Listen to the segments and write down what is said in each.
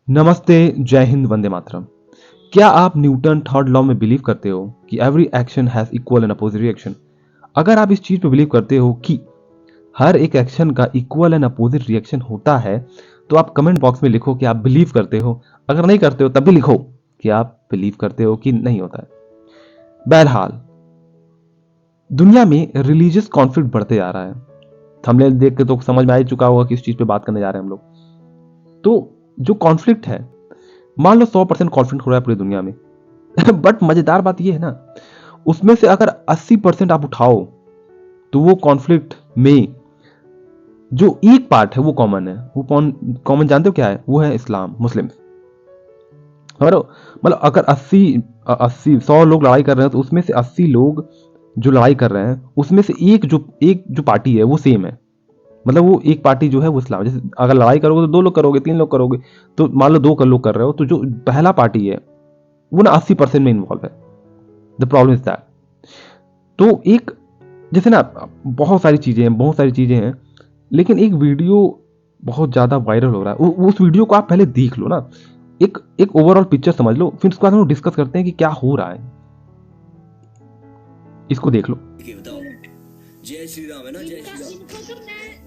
नमस्ते, जय हिंद, वंदे मातरम। क्या आप न्यूटन थर्ड लॉ में बिलीव करते हो कि every action has equal and opposite reaction? अगर आप इस चीज पे बिलीव करते हो कि हर एक एक्शन का इक्वल एंड अपोजिट रिएक्शन होता है, तो आप कमेंट बॉक्स में लिखो कि आप बिलीव करते हो। अगर नहीं करते हो तब भी लिखो कि आप बिलीव करते हो कि नहीं होता है। बहरहाल, दुनिया में रिलीजियस कॉन्फ्लिक्ट बढ़ते जा रहा है। थंबनेल देख के तो समझ में आ ही चुका होगा किस चीज पे बात करने जा रहे हैं हम लोग। तो जो कॉन्फ्लिक्ट है, मान लो 100% कॉन्फ्लिक्ट हो रहा है पूरी दुनिया में बट मजेदार बात यह है ना, उसमें से अगर 80% आप उठाओ तो वो कॉन्फ्लिक्ट में जो एक पार्ट है वो कॉमन है। वो कॉमन जानते हो क्या है? वो है इस्लाम, मुस्लिम। मतलब अगर 100 लोग लड़ाई कर रहे हैं तो उसमें से 80 लोग जो लड़ाई कर रहे हैं उसमें से एक जो पार्टी है वो सेम है। मतलब वो एक पार्टी जो है वो इस्लाम। जैसे अगर लड़ाई करोगे तो 2 लोग करोगे, 3 लोग करोगे, तो मान लो 2 लोग कर रहे हो, तो जो पहला पार्टी है वो ना 80% में इन्वॉल्व है। The problem is that. तो एक जैसे ना, बहुत सारी चीजें हैं, लेकिन एक वीडियो बहुत ज्यादा वायरल हो रहा है। उस वीडियो को आप पहले देख लो ना, एक एक ओवरऑल पिक्चर समझ लो, फिर उसके बाद हम डिस्कस करते हैं कि क्या हो रहा है। इसको देख लो। बताओ, जय श्री राम है ना, जय श्री राम।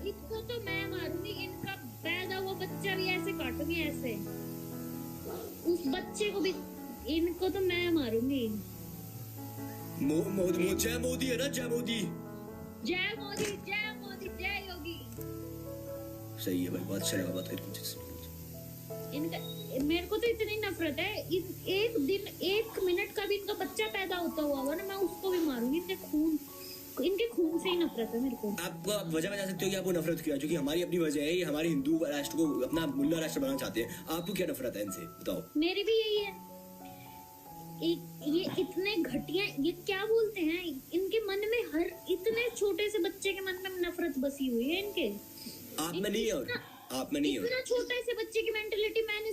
इनको तो मैं मारूंगी। इनका पैदा हुआ बच्चा भी ऐसे काटूंगी, ऐसे उस बच्चे को भी। इनको तो मैं मारूंगी। जय मोदी है ना, जय मोदी। जय मोदी, जय मोदी, जय योगी। सही है भाई, बात शराब बात करके इनका मेरे को तो इतनी नफरत है। एक दिन 1 मिनट का भी इनका बच्चा पैदा होता हुआ ना, मैं उसको भी मारूंगी। इनके खून से ही नफरत है मेरे को। आप वजह बता सकते हो कि आपको नफरत क्यों है? क्योंकि हमारी अपनी वजह है, ये हमारे हिंदू राष्ट्र को अपना मुल्ला राष्ट्र बनाना चाहते हैं। आपको क्या नफरत है इनसे, बताओ। मेरी भी यही है। ये इतने घटिया, ये क्या बोलते हैं, इनके मन में हर इतने छोटे से बच्चे के मन में नफरत बसी हुई है इनके। आप में नहीं है, और आप में नहीं है। इतना छोटे से बच्चे की मेंटालिटी मैंने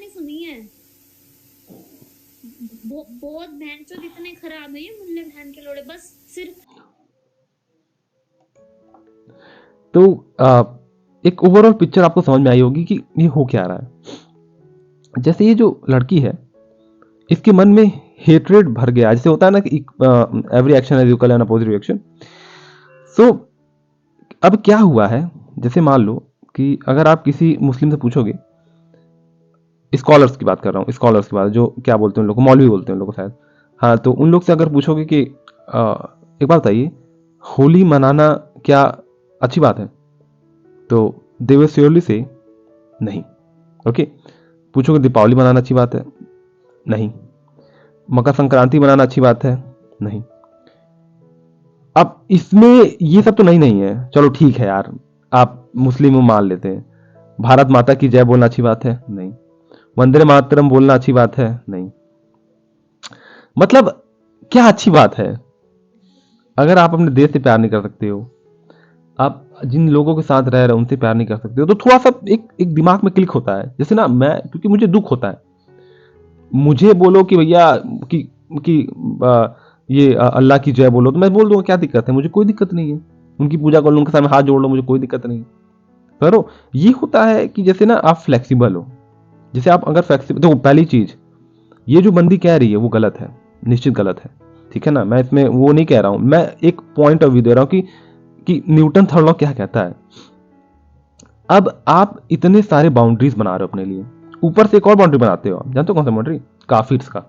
सुनी है। बहुत बहनचोद इतने खराब है ये मुल्ले बहन के लोड़े, बस सिर्फ। तो एक ओवरऑल पिक्चर आपको समझ में आई होगी कि ये हो क्या रहा है। जैसे ये जो लड़की है, इसके मन में हेट्रेड भर गया। जैसे होता है ना कि every action has equal and opposite reaction. So अब क्या हुआ है, जैसे मान लो कि अगर आप किसी मुस्लिम से पूछोगे, स्कॉलर्स की बात कर रहा हूँ, स्कॉलर्स की बात, जो क्या बोलते हैं उन लोग को, मौलवी बोलते हैं उन लोग को शायद। हाँ, तो उन लोग से अगर पूछोगे कि एक बात बताइए, होली मनाना क्या अच्छी बात है, तो दे विल श्योरली से नहीं। ओके, पूछोगे दीपावली मनाना अच्छी बात है, नहीं। मकर संक्रांति मनाना अच्छी बात है, नहीं। अब इसमें ये सब तो नहीं है, चलो ठीक है यार, आप मुस्लिम मान लेते हैं। भारत माता की जय बोलना अच्छी बात है, नहीं। वंदे मातरम बोलना अच्छी बात है, नहीं। मतलब क्या अच्छी बात है? अगर आप अपने देश से प्यार नहीं कर सकते हो, आप जिन लोगों के साथ रह रहे हो उनसे प्यार नहीं कर सकते हो, तो थोड़ा सा एक दिमाग में क्लिक होता है। जैसे ना, मैं, क्योंकि मुझे दुख होता है, मुझे बोलो कि भैया कि ये अल्लाह की जय बोलो, तो मैं बोल दूंगा, क्या दिक्कत है? मुझे कोई दिक्कत नहीं है। उनकी पूजा कर लो, उनके सामने हाथ जोड़ लो, मुझे कोई दिक्कत नहीं है। करो। ये होता है कि जैसे ना आप फ्लेक्सिबल हो। जैसे आप अगर फ्लेक्सिबल, देखो पहली चीज, ये जो बंदी कह रही है वो गलत है, निश्चित गलत है, ठीक है ना। मैं इसमें वो नहीं कह रहा हूं, मैं एक पॉइंट ऑफ व्यू दे रहा हूं कि न्यूटन थर्ड लॉ क्या कहता है। अब आप इतने सारे बाउंड्रीज बना रहे हो अपने लिए, ऊपर से एक और बाउंड्री बनाते हो। आप जानते हो कौन सा बाउंड्री? काफिर्स का,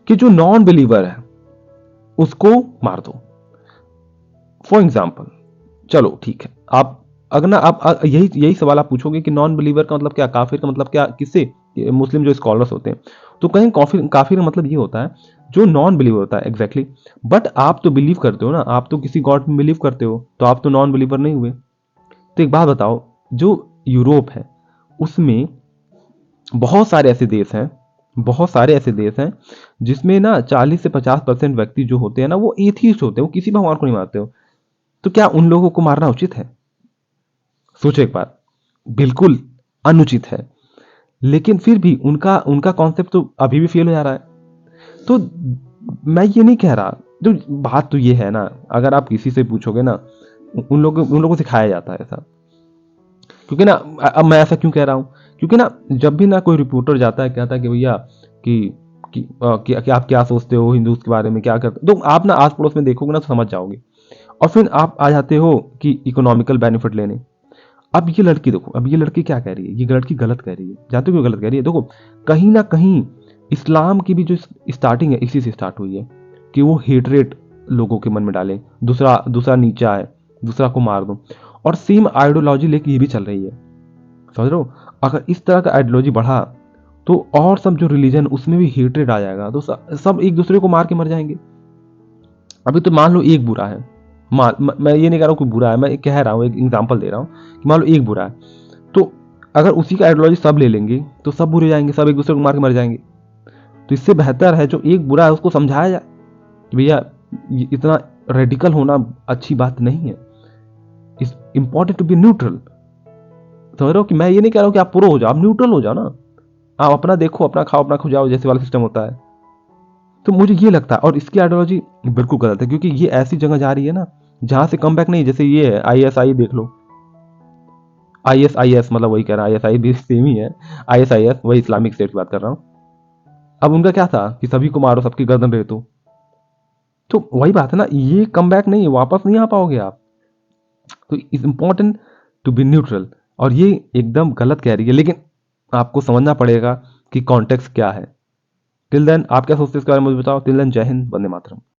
कि जो नॉन बिलीवर है उसको मार दो, फॉर एग्जाम्पल। चलो ठीक है, आप अगर ना आप यही सवाल आप पूछोगे कि नॉन बिलीवर का मतलब क्या, काफिर का मतलब क्या, किससे? मुस्लिम जो स्कॉलर्स होते हैं, तो कहीं काफिर का मतलब ये होता है जो नॉन बिलीवर होता है, एग्जैक्टली। बट आप तो बिलीव करते हो ना, आप तो किसी गॉड में बिलीव करते हो, तो आप तो नॉन बिलीवर नहीं हुए। तो एक बात बताओ, जो यूरोप है उसमें बहुत सारे ऐसे देश हैं जिसमें ना 40 से 50% व्यक्ति जो होते हैं ना, वो एथीस्ट होते हैं, वो किसी भगवान को नहीं मानते हो। तो क्या उन लोगों को मारना उचित है? सोचो एक बार, बिल्कुल अनुचित है। लेकिन फिर भी उनका उनका कॉन्सेप्ट तो अभी भी फेल हो जा रहा है। तो मैं ये नहीं कह रहा, तो बात तो ये है ना, अगर आप किसी से पूछोगे ना, उन लोगों को सिखाया जाता है ऐसा। क्योंकि ना, अब मैं ऐसा क्यों कह रहा हूं क्योंकि ना जब भी ना कोई रिपोर्टर जाता है कहता है कि भैया कि आप क्या सोचते हो हिंदूज के बारे में, क्या करते हो, तो आप ना आस पड़ोस में देखोगे ना तो समझ जाओगे। और फिर आप आ जाते हो कि इकोनॉमिकल बेनिफिट लेने। अब ये लड़की देखो, अब ये लड़की क्या कह रही है, ये लड़की गलत कह रही है। जानते हो क्यों गलत कह रही है? देखो, कहीं ना कहीं इस्लाम की भी जो स्टार्टिंग है इसी से स्टार्ट हुई है कि वो हेटरेट लोगों के मन में डाले, दूसरा दूसरा नीचा है, दूसरा को मार दो। और सेम आइडियोलॉजी लेके ये भी चल रही है, समझ रहे हो? अगर इस तरह का आइडियोलॉजी बढ़ा तो और सब जो रिलीजन उसमें भी हेटरेट आ जाएगा, तो सब एक दूसरे को मार के मर जाएंगे। अभी तो मान लो एक बुरा है, मैं ये नहीं कह रहा हूँ कोई बुरा है, मैं कह रहा हूँ, एक एग्जांपल दे रहा हूँ कि मान लो एक बुरा है, तो अगर उसी का आइडियोलॉजी सब ले लेंगे तो सब बुरे जाएंगे, सब एक दूसरे को मार के मर जाएंगे। तो इससे बेहतर है जो एक बुरा है उसको समझाया जाए कि भैया इतना रेडिकल होना अच्छी बात नहीं है, it's important to be neutral. समझ रहे हो कि मैं ये नहीं कह रहा हूँ कि आप प्रो हो जाओ, आप न्यूट्रल हो जाओ ना, आप अपना देखो, अपना खाओ, अपना खुजाओ, जैसे वाला सिस्टम होता है। तो मुझे ये लगता है, और इसकी आइडियोलॉजी बिल्कुल गलत है, क्योंकि ये ऐसी जगह जा रही है ना जहां से कम बैक नहीं। जैसे ये है ISI, देख लो, ISIS, मतलब वही कह रहा है, ISI भी सेम ही है, ISIS वही इस्लामिक स्टेट की बात कर रहा हूँ। अब उनका क्या था कि सभी को मारो, सबकी गर्दन रेतो। तो वही बात है ना, ये कम बैक नहीं है, वापस नहीं आ पाओगे आप। तो it's important to be neutral, और ये एकदम गलत कह रही है, लेकिन आपको समझना पड़ेगा कि कॉन्टेक्स्ट क्या है। टिल देन आप क्या सोचते हैं इसके बारे में मुझे बताओ। टिल देन जय हिंद, वंदे मातरम।